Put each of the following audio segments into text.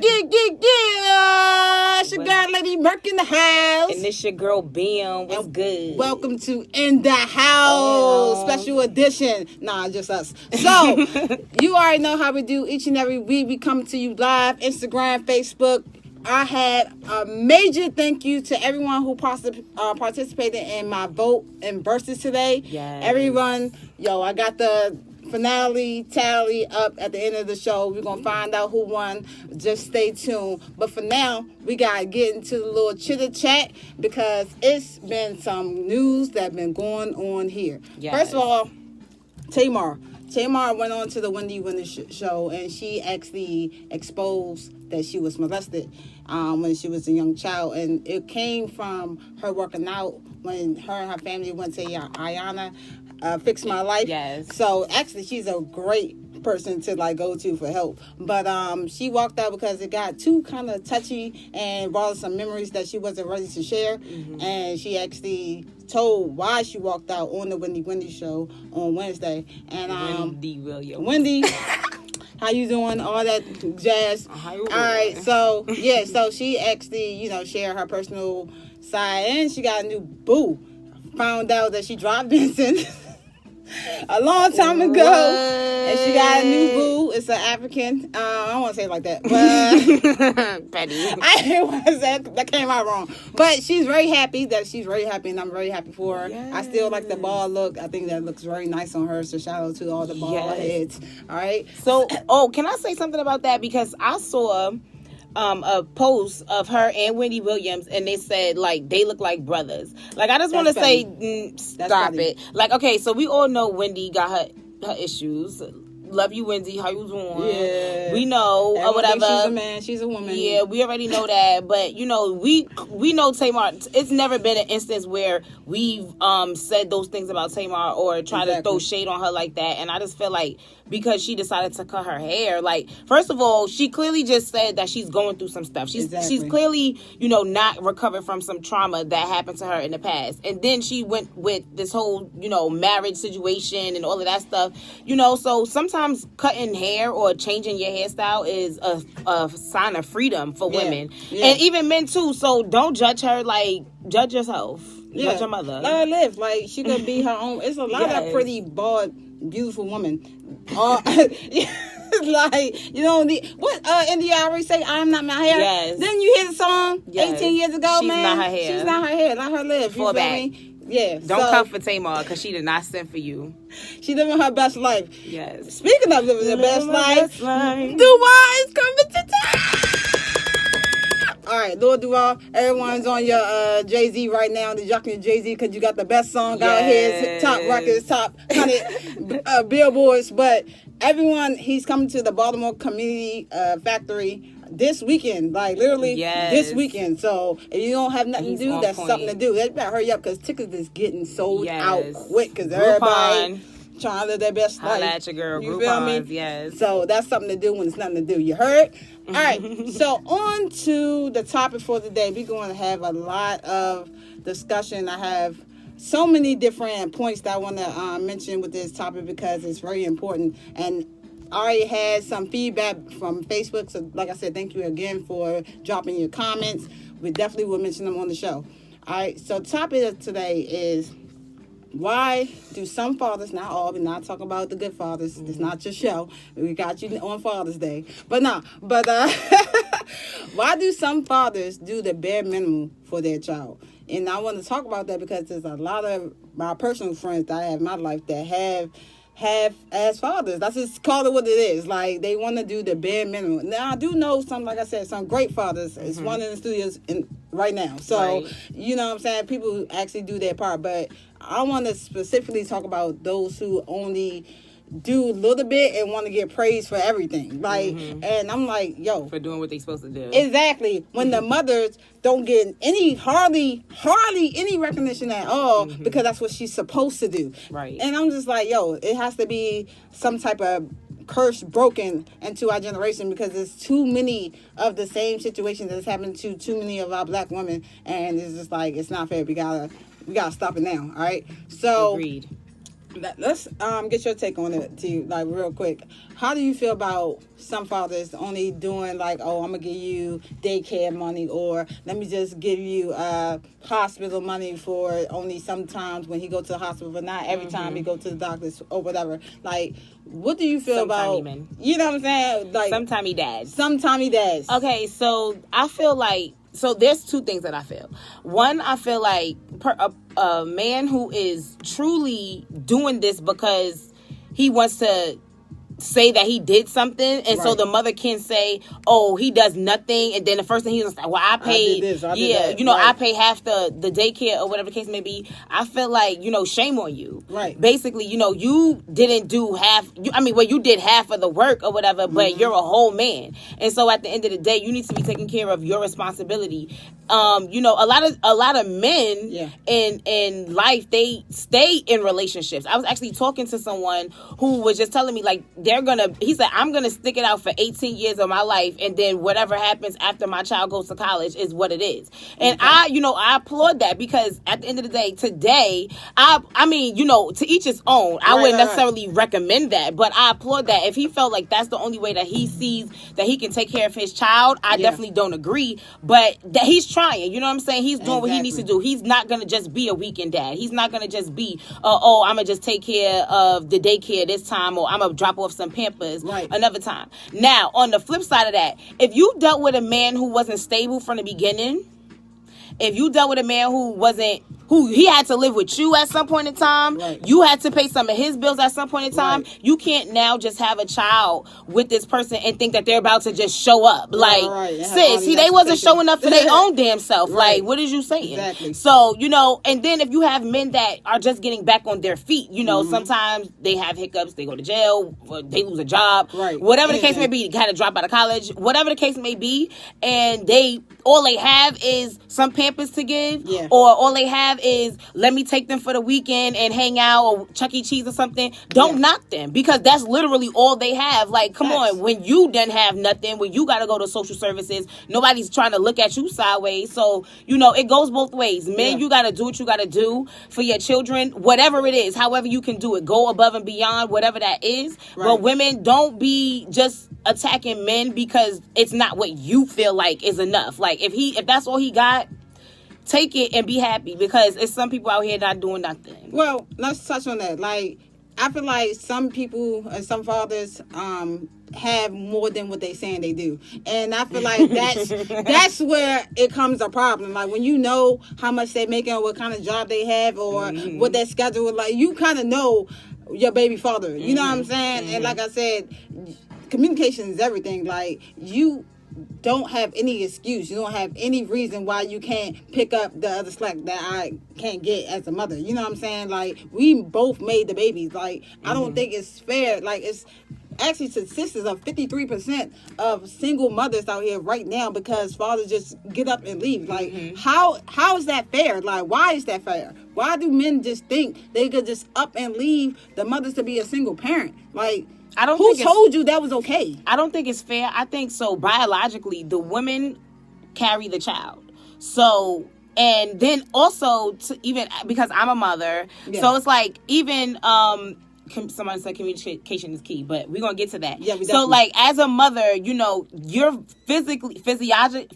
It's your girl, Lady Merc in the house. And this your girl, Bam. What's good? Welcome to In the House. Special edition. Nah, just us. So, you already know how we do each and every week. We come to you live, Instagram, Facebook. I had a major thank you to everyone who participated in my vote and versus today. Yes. Everyone, I got the finale tally up at the end of the show. We're going to find out who won. Just stay tuned. But for now, we got to get into the little chitter chat because it's been some news that's been going on here. Yes. First of all, Tamar went on to the Wendy Williams show and she actually exposed that she was molested when she was a young child. And it came from her working out when her and her family went to Ayana. Fix My Life. Yes. So actually, she's a great person to go to for help. But she walked out because it got too kind of touchy and brought some memories that she wasn't ready to share. Mm-hmm. And she actually told why she walked out on the Wendy show on Wednesday. And Wendy Williams. Wendy. How you doing? All that jazz. All right. So so she actually shared her personal side, and she got a new boo. Found out that she dropped Vincent a long time ago. And she got a new boo. It's an African. I don't want to say it like that. But Petty. I didn't want to say that came out wrong. But she's very happy, and I'm very happy for her. Yes. I still like the bald look. I think that looks very nice on her. So shout out to all the bald heads. All right. So, can I say something about that? Because I saw a post of her and Wendy Williams, and they said they look like brothers. I just want to say, stop it. Okay, so we all know Wendy got her issues. Love you, Wendy. How you doing? Yeah, we know or whatever. She's a man. She's a woman. Yeah, we already know that. But we know Tamar. It's never been an instance where we've said those things about Tamar or tried to throw shade on her like that. And I just feel like because she decided to cut her hair, first of all, she clearly just said that she's going through some stuff. She's clearly not recovered from some trauma that happened to her in the past. And then she went with this whole marriage situation and all of that stuff. So sometimes cutting hair or changing your hairstyle is a sign of freedom for women and even men too. So don't judge her. Judge yourself. Judge your mother. Let her live. She could be her own. It's a lot of pretty bald, beautiful women. You don't need what India already say. I'm not my hair. Yes. Then you hear the song 18 years ago, She's man. not her hair. She's not her hair. Let her live. Fall back. Yeah. Don't come for Tamar because she did not send for you. She living her best life. Yes. Speaking of living her best life, Duval is coming to town. All right, Lord Duval, everyone's on your Jay-Z right now. They're jocking Jay-Z because you got the best song out here. It's top records, top 100 billboards. But everyone, he's coming to the Baltimore Community Factory this weekend, literally this weekend. So if you don't have nothing to do, that's something to do. They better hurry up because tickets is getting sold out quick because everybody trying to live their best life. Holla at your girl. You feel me? Yes. So that's something to do when it's nothing to do. You heard? All right. So on to the topic for today. We're going to have a lot of discussion. I have so many different points that I want to mention with this topic because it's very important. And I already had some feedback from Facebook. So like I said, thank you again for dropping your comments. We definitely will mention them on the show. All right. So the topic of today is why do some fathers, not all, we're not talking about the good fathers. It's not your show. We got you on Father's Day. But why do some fathers do the bare minimum for their child? And I want to talk about that because there's a lot of my personal friends that I have in my life that have as fathers. Let's just call it what it is. They want to do the bare minimum. Now, I do know some, like I said, some great fathers. It's one in the studios right now. So, you know what I'm saying? People who actually do their part. But I want to specifically talk about those who only do a little bit and want to get praised for everything. And I'm like, yo. For doing what they supposed to do. Exactly. When the mothers don't get hardly any recognition at all because that's what she's supposed to do. Right. And I'm just like, yo, it has to be some type of curse broken into our generation because there's too many of the same situations that's happened to too many of our black women. And it's just it's not fair. We gotta stop it now. All right. So. Agreed. Let's get your take on it, too, like real quick. How do you feel about some fathers only doing like, oh, I'm gonna give you daycare money, or let me just give you hospital money for only sometimes when he go to the hospital, but not every time he go to the doctors or whatever. Like, what do you feel about? Even. You know what I'm saying? Like, Sometime he dads. Sometime he does. Okay, so I feel like, so there's two things that I feel. One, I feel like a man who is truly doing this because he wants to say that he did something, and so the mother can say, oh, he does nothing, and then the first thing he's like, well, I paid, I did that. You know, I pay half the daycare or whatever the case may be. I feel like, you know, shame on you. Right. Basically, you know, you didn't do half, you did half of the work or whatever, but you're a whole man. And so at the end of the day, you need to be taking care of your responsibility. You know, a lot of men in life, they stay in relationships. I was actually talking to someone who was just telling me, like, he said, I'm gonna stick it out for 18 years of my life, and then whatever happens after my child goes to college is what it is. And I applaud that, because at the end of the day, today, I mean, you know, to each his own. I wouldn't necessarily recommend that, but I applaud that. If he felt like that's the only way that he sees that he can take care of his child, I definitely don't agree, but that he's trying, you know what I'm saying? He's doing what he needs to do. He's not gonna just be a weekend dad. He's not gonna just be, I'm gonna just take care of the daycare this time, or I'm gonna drop off some Pampers another time. Now, on the flip side of that, if you dealt with a man who wasn't stable from the beginning, if you dealt with a man who he had to live with you at some point in time, you had to pay some of his bills at some point in time, you can't now just have a child with this person and think that they're about to just show up. Sis, they wasn't showing up for their own damn self. Like, what is you saying? Exactly. So, you know, and then if you have men that are just getting back on their feet, you know, sometimes they have hiccups, they go to jail, or they lose a job, whatever the case may be, had to drop out of college, whatever the case may be, and all they have is some Pampers to give, or all they have is, let me take them for the weekend and hang out, or Chuck E. Cheese or something. Don't knock them, because that's literally all they have. Like, come on, when you didn't have nothing, when you got to go to social services, nobody's trying to look at you sideways. So, you know, it goes both ways. Men, you got to do what you got to do for your children, whatever it is, however you can do it. Go above and beyond, whatever that is. But women, don't be just attacking men because it's not what you feel like is enough. Like, if that's all he got, take it and be happy, because it's some people out here not doing nothing. Well, let's touch on that. Like, I feel like some people and some fathers have more than what they saying they do, and I feel like that's where it comes a problem. Like, when you know how much they making, or what kind of job they have, or what their schedule is like, you kind of know your baby father. You know what I'm saying? And like I said, communication is everything. Like, you don't have any excuse. You don't have any reason why you can't pick up the other slack that I can't get as a mother. You know what I'm saying? Like, we both made the babies. Like, I don't think it's fair. Like, it's actually statistics of 53% of single mothers out here right now, because fathers just get up and leave. Like, how is that fair? Like, why is that fair? Why do men just think they could just up and leave the mothers to be a single parent? Like, who told you that was okay? I don't think it's fair. I think so biologically, the women carry the child. So, and then also, even because I'm a mother, so it's like, even somebody said communication is key, but we're gonna get to that. So, like, as a mother, you know, you're physiologically.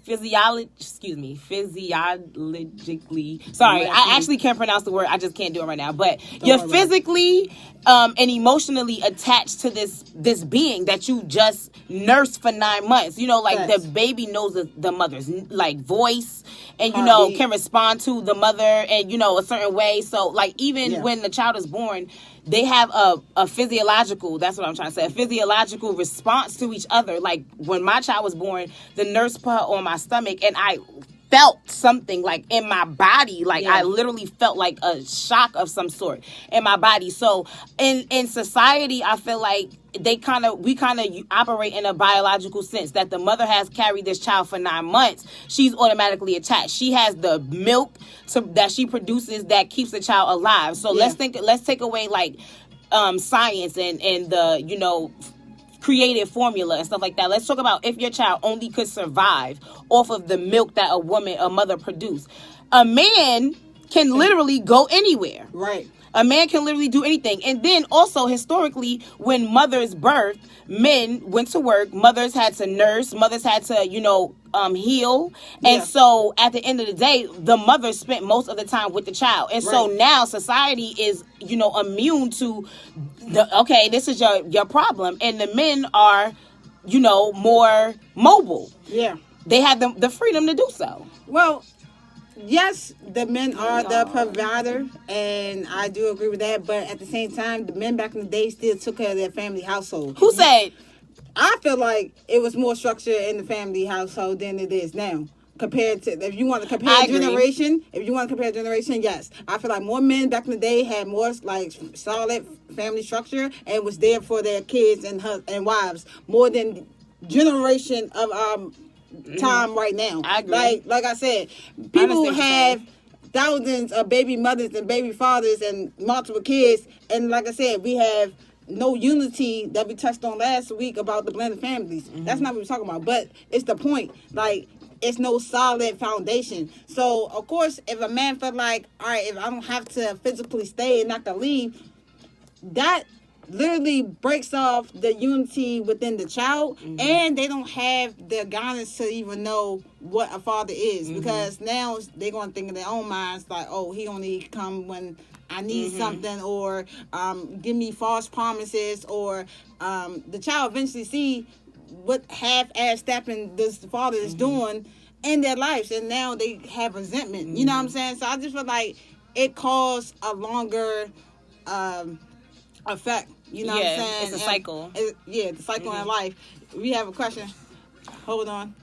Sorry, I actually can't pronounce the word. I just can't do it right now. But you're physically and emotionally attached to this being that you just nursed for 9 months. You know, like, the baby knows the mother's like voice, and you know, can respond to the mother, and you know, a certain way. So, like, even when the child is born, they have a physiological, that's what I'm trying to say, a physiological response to each other. Like, when my child was born, the nurse put her on my stomach, and I felt something, like, in my body. Like, I literally felt like a shock of some sort in my body. So, in society, I feel like we kind of operate in a biological sense that the mother has carried this child for 9 months. She's automatically attached. She has the milk that she produces that keeps the child alive. So let's take away, like, science and the, you know, creative formula and stuff like that. Let's talk about if your child only could survive off of the milk that a mother produced. A man can literally go anywhere. Right. A man can literally do anything. And then also historically, when mothers birthed, men went to work, mothers had to nurse, mothers had to, heal. And so at the end of the day, the mother spent most of the time with the child. And so now society is, immune to this is your problem. And the men are, more mobile. Yeah. They have the freedom to do so. Well, yes, the men are the provider, and I do agree with that. But at the same time, the men back in the day still took care of their family household. Who said? I feel like it was more structure in the family household than it is now. Compared to, if you want to compare generation, yes. I feel like more men back in the day had more like solid family structure and was there for their kids and wives more than generation of time right now. I agree. Like I said, people have thousands of baby mothers and baby fathers and multiple kids, and like I said, we have no unity that we touched on last week about the blended families. That's not what we're talking about, but it's the point. Like, it's no solid foundation. So of course, if a man felt like, all right, if I don't have to physically stay and not to leave, that literally breaks off the unity within the child, and they don't have the guidance to even know what a father is, because now they're going to think in their own minds like, oh, he only come when I need something, or give me false promises, or the child eventually see what half-ass stepping this father is doing in their lives, and now they have resentment. You know what I'm saying? So I just feel like it caused a longer effect. You know what I'm saying? It's a cycle. The cycle in life. We have a question. Hold on.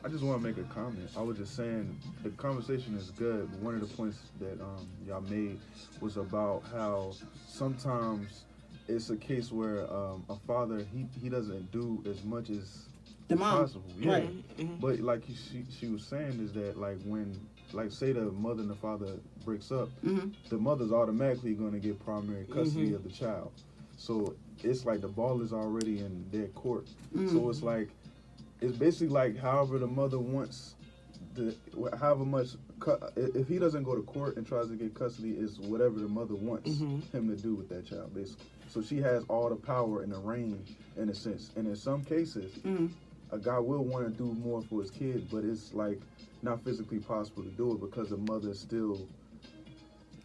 I just want to make a comment. I was just saying the conversation is good, but one of the points that y'all made was about how sometimes it's a case where a father he doesn't do as much as the mom. Possible. Yeah. Right. But like she was saying is that like when say the mother and the father breaks up, the mother's automatically going to get primary custody of the child. So it's like the ball is already in their court. So it's like it's basically like however the mother wants however much if he doesn't go to court and tries to get custody is whatever the mother wants him to do with that child basically. So she has all the power and the reign in a sense. And in some cases, a guy will want to do more for his kids, but it's like not physically possible to do it because the mother is still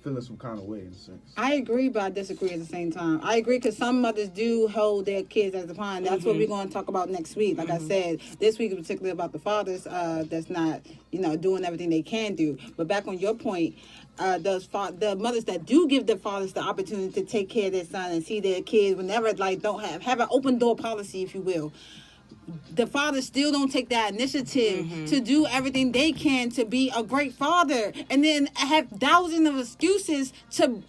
feeling some kind of way in a sense. I agree, but I disagree at the same time. I agree because some mothers do hold their kids as a pawn. That's what we're going to talk about next week. Like I said, this week is particularly about the fathers that's not, doing everything they can do. But back on your point, the mothers that do give their fathers the opportunity to take care of their son and see their kids whenever, don't have an open door policy, if you will. The fathers still don't take that initiative to do everything they can to be a great father, and then have thousands of excuses to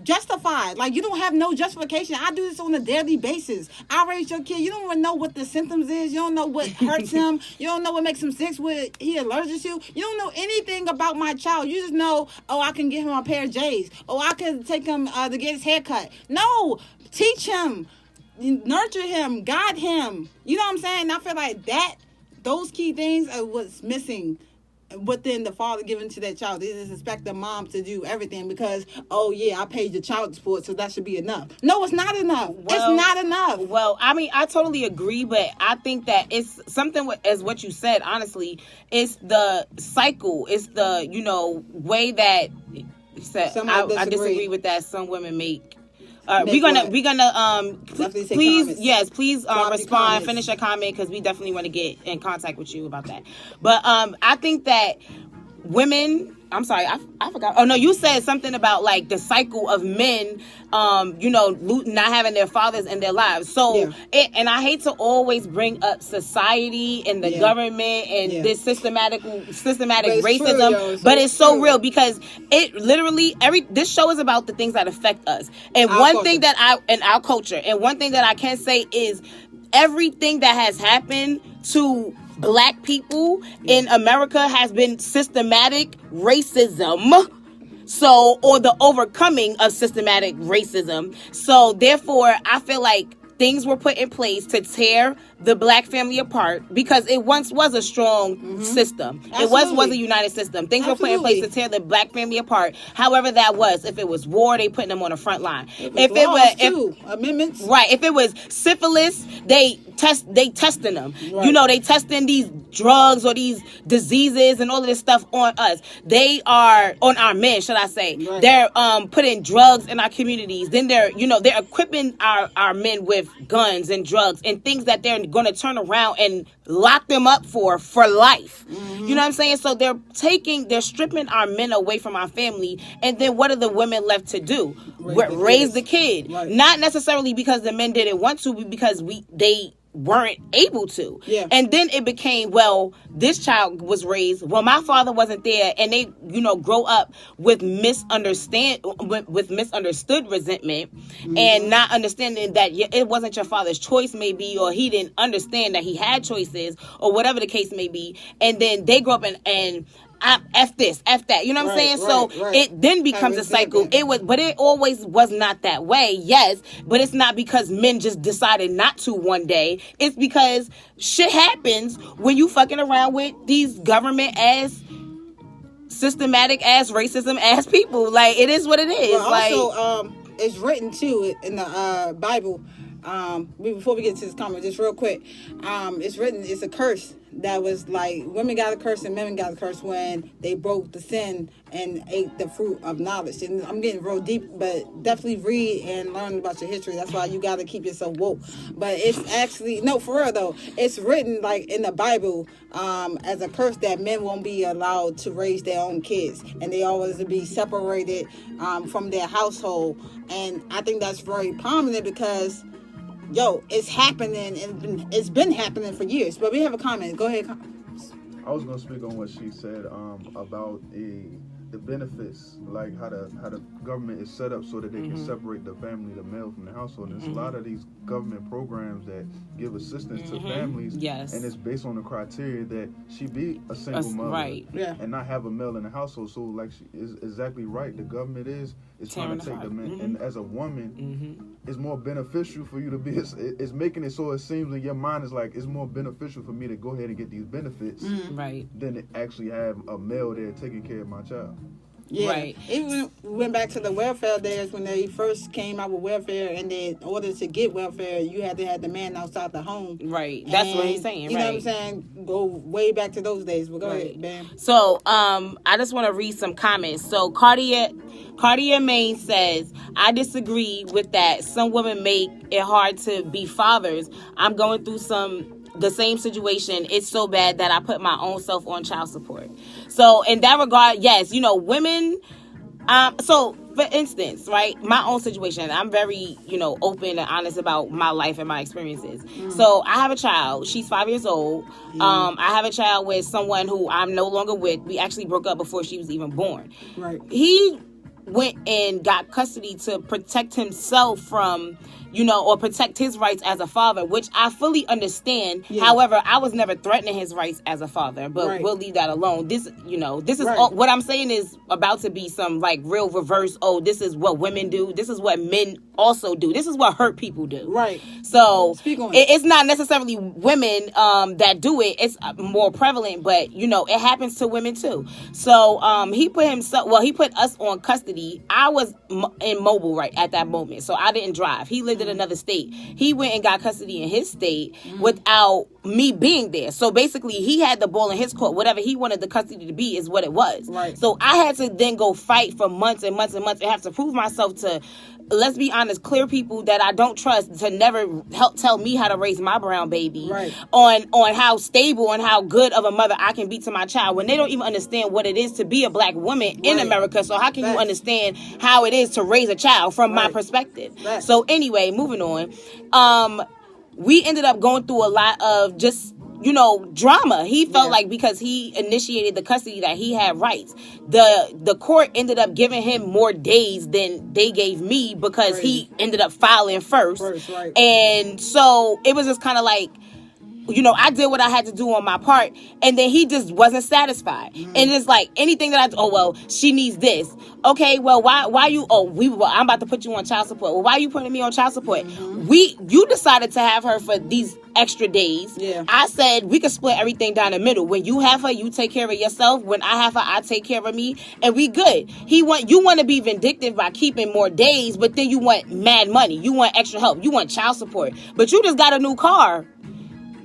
justify. Like, you don't have no justification. I do this on a daily basis. I raise your kid. You don't even know what the symptoms is. You don't know what hurts him. You don't know what makes him sick, what he allergic to. You don't know anything about my child. You just know, oh, I can get him a pair of J's. Oh, I can take him to get his hair cut. No, teach him. Nurture him, guide him. You know what I'm saying? I feel like those key things are what's missing within the father giving to that child. They just expect the mom to do everything because, oh yeah, I paid the child support, so that should be enough. No, it's not enough. It's not enough. Well, I mean, I totally agree, but I think that it's something as what you said, honestly, it's the cycle. It's the, way that I disagree with that some women make. We're gonna please respond, finish your comment, because we definitely want to get in contact with you about that. But I think that women, I'm sorry, I forgot. Oh no, you said something about like the cycle of men, not having their fathers in their lives. So, and I hate to always bring up society and the government and this systematic racism, but it's so real because it literally this show is about the things that affect us. And one thing that in our culture, and one thing that I can say is everything that has happened to Black people in America has been systematic racism. So, or the overcoming of systematic racism. So, therefore, I feel like things were put in place to tear the black family apart because it once was a strong system. Absolutely. It was a united system. Things were put in place to tear the black family apart. However that was. If it was war, they putting them on the front line. Amendments. Right. If it was syphilis, they testing them. Right. You know, they testing these drugs or these diseases and all of this stuff on us. They are on our men, should I say. Right. They're putting drugs in our communities. Then they're equipping our men with guns and drugs and things that they're going to turn around and lock them up for life. You know what I'm saying? So they're stripping our men away from our family, and then what are the women left to do? Raise the kid. Right. Not necessarily because the men didn't want to, but because they weren't able to. Yeah. And then it became, well, this child was raised, well, my father wasn't there, and they, grow up with misunderstood resentment and not understanding that it wasn't your father's choice, maybe, or he didn't understand that he had choices, or whatever the case may be. And then they grow up and F this, F that. You know what I'm saying? So it then becomes a cycle. But it always was not that way. Yes, but it's not because men just decided not to one day. It's because shit happens when you fucking around with these government ass, systematic ass, racism ass people. Like, it is what it is. Well, also, it's written too in the Bible. Before we get to this comment, just real quick, it's written, it's a curse that was like women got a curse and men got a curse when they broke the sin and ate the fruit of knowledge. And I'm getting real deep, but definitely read and learn about your history. That's why you got to keep yourself woke. But it's actually, no, for real though, it's written like in the Bible as a curse that men won't be allowed to raise their own kids, and they always be separated from their household. And I think that's very prominent because it's happening, and it's been happening for years. But we have a comment. Go ahead. I was gonna speak on what she said about the benefits, like how the government is set up so that they can separate the family, the male from the household. And there's a lot of these government programs that give assistance to families, yes, and it's based on the criteria that she be a single mother, right, and not have a male in the household. So like she is exactly right. The government is trying to take the man, and as a woman, it's more beneficial for you to be. It's making it so it seems in your mind is like it's more beneficial for me to go ahead and get these benefits, right, than to actually have a male there taking care of my child. Yeah, right. Even went back to the welfare days when they first came out with welfare, and then in order to get welfare, you had to have the man outside the home. Right, that's what he's saying. You know what I'm saying? Go way back to those days. But go ahead, Bam. So, I just want to read some comments. So, Cartier Main says, I disagree with that. Some women make it hard to be fathers. I'm going through the same situation. It's so bad that I put my own self on child support. So in that regard, yes, women, so for instance, right, my own situation, I'm very, open and honest about my life and my experiences. So I have a child. She's 5 years old. I have a child with someone who I'm no longer with. We actually broke up before she was even born. Right. He went and got custody to protect himself from, or protect his rights as a father, which I fully understand. Yeah. However, I was never threatening his rights as a father, but we'll leave that alone. This is all, what I'm saying is about to be some like real reverse. Oh, this is what women do. This is what men also do. This is what hurt people do. Right. So it's not necessarily women that do it. It's more prevalent, but it happens to women too. So he put us on custody. I was immobile right at that moment, so I didn't drive. He lived in another state. He went and got custody in his state without me being there. So basically, he had the ball in his court. Whatever he wanted the custody to be is what it was. Right. So I had to then go fight for months and months and months and have to prove myself to, let's be honest, clear people that I don't trust to never help tell me how to raise my brown baby. Right. On how stable and how good of a mother I can be to my child when they don't even understand what it is to be a black woman in America. So how can you understand how it is to raise a child from my perspective? Right. So anyway, moving on. We ended up going through a lot of just drama. He felt like because he initiated the custody that he had rights. The court ended up giving him more days than they gave me because he ended up filing first. Right. And so it was just kind of like, I did what I had to do on my part, and then he just wasn't satisfied. And it's like anything that I do, oh well, she needs this. Okay, well, why you? I'm about to put you on child support. Well, why are you putting me on child support? You decided to have her for these extra days. Yeah. I said we could split everything down the middle. When you have her, you take care of yourself. When I have her, I take care of me, and we good. You want to be vindictive by keeping more days, but then you want mad money. You want extra help. You want child support, but you just got a new car.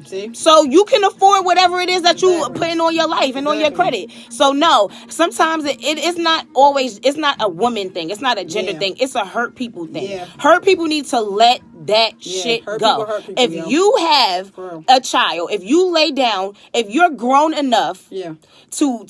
See? So you can afford whatever it is that you putting on your life and on your credit. So no, sometimes it's not always, it's not a woman thing. It's not a gender thing. It's a hurt people thing. Yeah. Hurt people need to let that shit hurt go. people hurt people, If you have a child, if you lay down, if you're grown enough to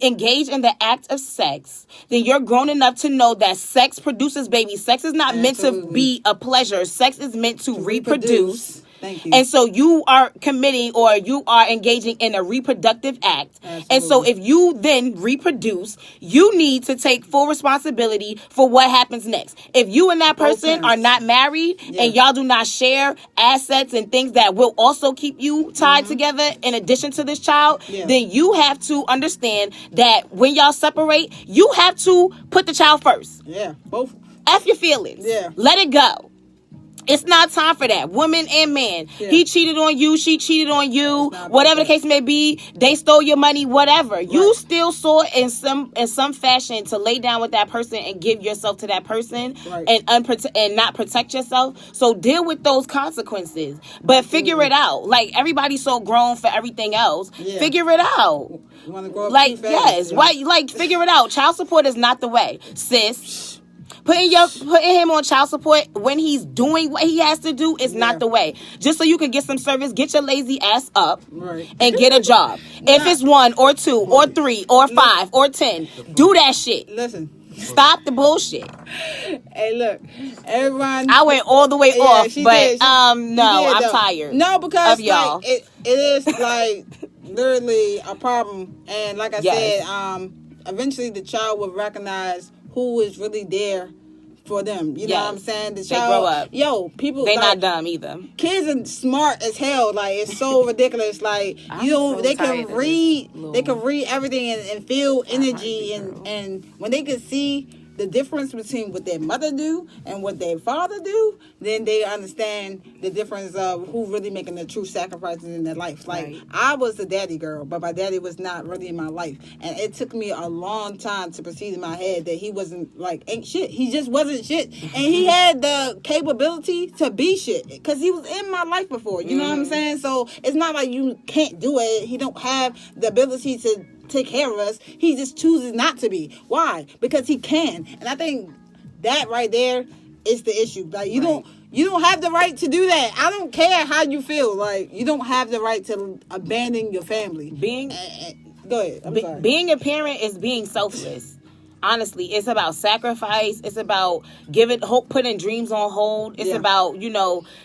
engage in the act of sex, then you're grown enough to know that sex produces babies. Sex is not meant to be a pleasure. Sex is meant to reproduce. Thank you. And so you are committing or you are engaging in a reproductive act. Absolutely. And so if you then reproduce, you need to take full responsibility for what happens next. If you and that person are not married and y'all do not share assets and things that will also keep you tied together in addition to this child, then you have to understand that when y'all separate, you have to put the child first. Yeah, both. F your feelings. Yeah. Let it go. It's not time for that. Woman and man. Yeah. He cheated on you. She cheated on you. Whatever the case may be, they stole your money. Whatever. Right. You still saw in some fashion to lay down with that person and give yourself to that person and not protect yourself. So deal with those consequences. But figure it out. Like everybody's so grown for everything else. Yeah. Figure it out. You want to grow up like too fast, yes. Why? Like figure it out. Child support is not the way, sis. Putting him on child support when he's doing what he has to do is not the way. Just so you can get some service, get your lazy ass up and get a job. If it's 1 or 2 or 3 or 5 or 10, do that shit. Listen. Stop the bullshit. Hey, look, everyone. I went all the way off, but I'm though. tired. No, because of y'all. Like, it is like literally a problem, and like I said, eventually the child will recognize who is really there for them. You know what I'm saying? The child, they grow up. Yo, people, they like, not dumb either. Kids are smart as hell. Like, it's so ridiculous. Like, they can read. They can read everything and feel energy. And when they can see the difference between what their mother do and what their father do, then they understand the difference of who really making the true sacrifices in their life. Like, I was the daddy girl, but my daddy was not really in my life. And it took me a long time to perceive in my head that he wasn't, like, ain't shit. He just wasn't shit. And he had the capability to be shit because he was in my life before. You know what I'm saying? So it's not like you can't do it. He don't have the ability to take care of us. He just chooses not to be. Why? Because he can. And I think that right there is the issue. Like, you don't have the right to do that. I don't care how you feel. Like, you don't have the right to abandon your family. Go ahead. I'm sorry. Being a parent is being selfless. Honestly, it's about sacrifice. It's about putting dreams on hold. It's about,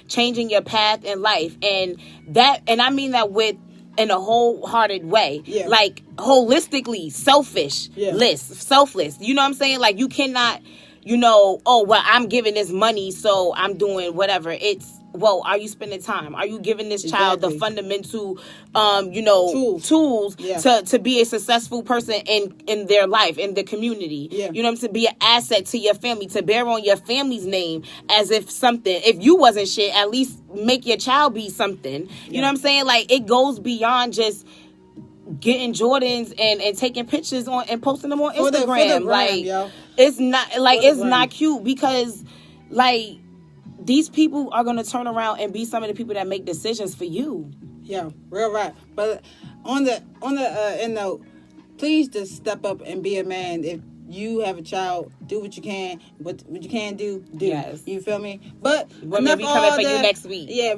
changing your path in life. And I mean that in a wholehearted way. Yeah. Like, holistically, selfless. You know what I'm saying? Like, you cannot, I'm giving this money, so I'm doing whatever. Are you spending time? Are you giving this child the fundamental, tools to be a successful person in their life, in the community? Yeah. You know what I'm saying? Be an asset to your family, to bear on your family's name as if you wasn't shit, at least make your child be something. You know what I'm saying? Like, it goes beyond just getting Jordans and taking pictures and posting them on Instagram. It's not cute because, like, these people are going to turn around and be some of the people that make decisions for you. Yeah, real right. But on the end note, please just step up and be a man. If you have a child, do what you can. What you can do. Yes. You feel me? But maybe coming for you next week. Yeah.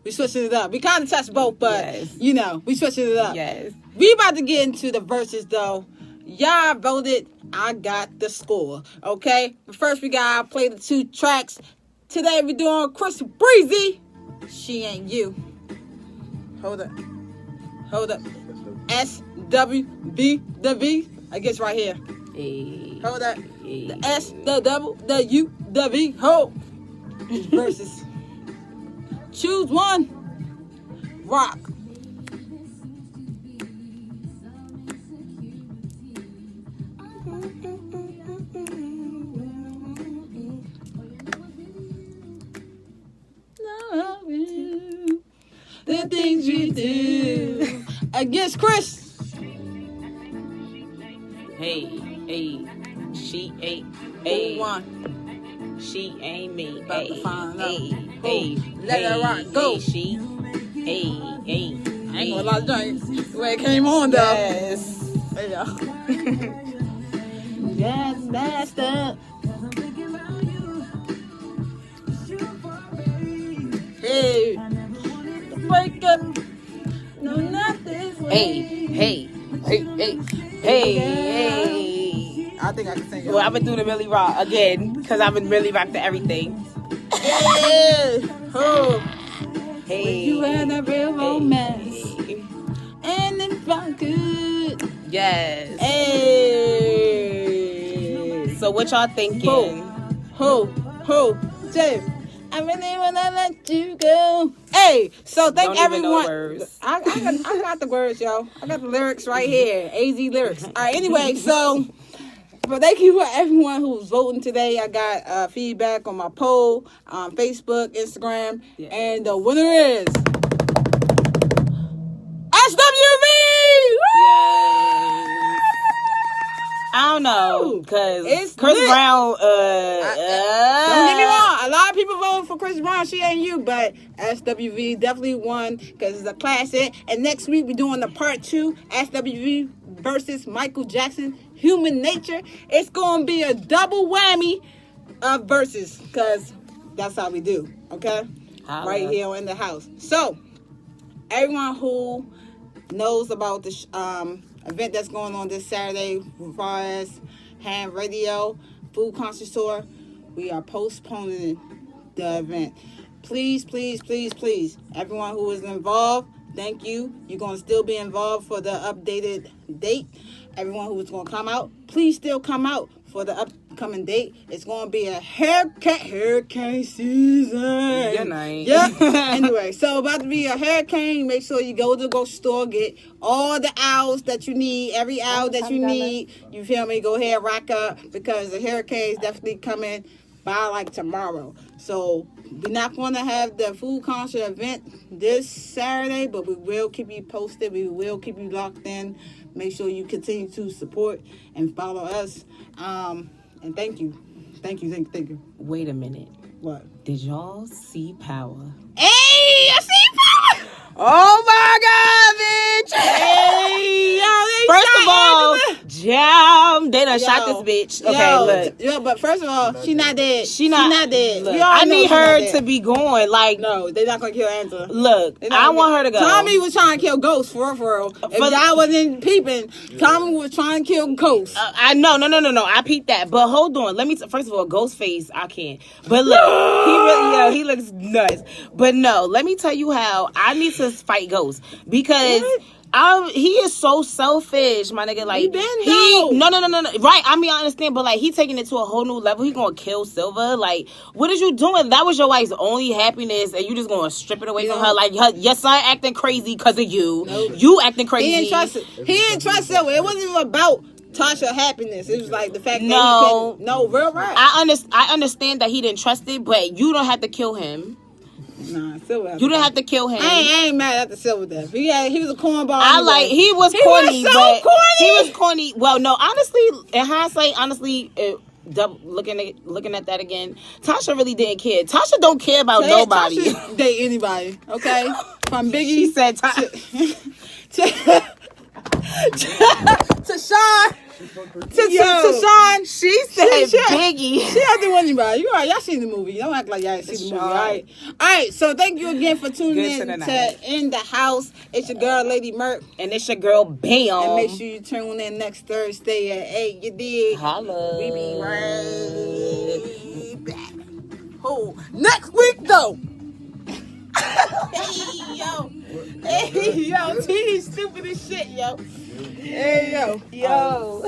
We switching it up. We kind of touched both, but we switching it up. Yes. We about to get into the verses though. Y'all voted. I got the score. Okay. But first we gotta play the 2 tracks. Today we're doing Chris Breezy. She Ain't You. Hold up. SWB the V. I guess right here. Hey. Hold up. The S, the double, the U, the V. Hold. Versus. Choose one. Rock. Love you. The things you do. Against Chris. Hey, she ain't, Who won? she ain't me. About to find out. Hey, Let her rock. Go. Hey, she, hey. I ain't gonna lie to joints. The way it came on though. Yes. There you go. Yes, that's up. Hey. Wake up. No, nothing. Hey. I think I can sing it. Well, I've been doing the Millie Rock again because I've been really rock to everything. Hey. Oh. Hey, You had a real romance. Hey. And it felt good. Yes. Hey. So what y'all thinking? Who? Jay. I really wanna let you go. Hey, so thank Don't even know everyone. the words. I got the words, yo. I got the lyrics right here. AZ lyrics. All right. Anyway, so. But thank you for everyone who was voting today. I got feedback on my poll on Facebook, Instagram, Yes. and the winner is SWV. Yes. I don't know, cause It's Chris lit. Brown. Don't get me wrong. A lot of people voting for Chris Brown. She ain't you, but SWV definitely won because it's a classic. And next week we're doing the part 2, SWV versus Michael Jackson, Human Nature. It's gonna be a double whammy of verses because that's how we do. Okay, Holla. right here in the house. So everyone who knows about the event that's going on this Saturday as far as Ham Radio, Food Conscious Tour, we are postponing the event. Please, everyone who is involved, thank you. You're going to still be involved for the updated date. Everyone who is going to come out, please still come out for the upcoming date. It's going to be a hurricane season. Good night. Yeah. Anyway, so about to be a hurricane. Make sure you go to the grocery store, get all the owls that you need, every owl that you need. You feel me? Go ahead, rock up because the hurricane is definitely coming by like tomorrow. So we're not going to have the food concert event this Saturday, but we will keep you posted. We will keep you locked in. Make sure you continue to support and follow us. And thank you. Thank you. Wait a minute. What? Did y'all see Power? Hey, I see Power! Oh my God, bitch! Hey, yo, they First shot of all, Angela. jam. They done Yo, shot this bitch. Okay, look. Yo, but first of all, she not dead. She not dead. Look, We all I know need she not her dead. to be going. Like, No, they're not gonna kill Angela. look, They not I gonna want kill- her to go. Tommy was trying to kill Ghost for real. If For- y'all wasn't peeping, Tommy was trying to kill Ghost. I know, no. I peeped that, but hold on. Let me. First of all, Ghostface, I can't. But look, he looks nuts. But no, let me tell you how I need to fight Ghost because he is so selfish, my nigga. Like He been, though. no. Right? I mean, I understand, but like he taking it to a whole new level. He gonna kill Silva. Like, what is you doing? That was your wife's only happiness, and you just gonna strip it away from her? Like, your son acting crazy because of you. Nope. You acting crazy. He didn't trust Silver. It wasn't even about Tasha happiness. It was like the fact that No. he couldn't. No, real right. I understand that he didn't trust it, but you don't have to kill him. Nah, Silver. You didn't have to kill him. I ain't mad at the Silver death. He was a cornball. I anyway. like he was He corny, was so but corny. he was corny. Well, no, honestly, in hindsight, looking at that again, Tasha really didn't care. Tasha don't care about nobody. Tasha date anybody, okay? From Biggie. She said to Sean. To Yo, Sean. She said She Biggie. had to win anybody. You all right? Y'all seen the movie. Don't act like y'all ain't seen the movie. All right. So thank you again for tuning Good to the in night. to In the House. It's your girl, Lady Merc. And it's your girl Bam. And make sure you tune in next Thursday at 8. You dig? Holla. We be right back. Oh, next week though. Hey yo, T stupid as shit, yo. Hey yo.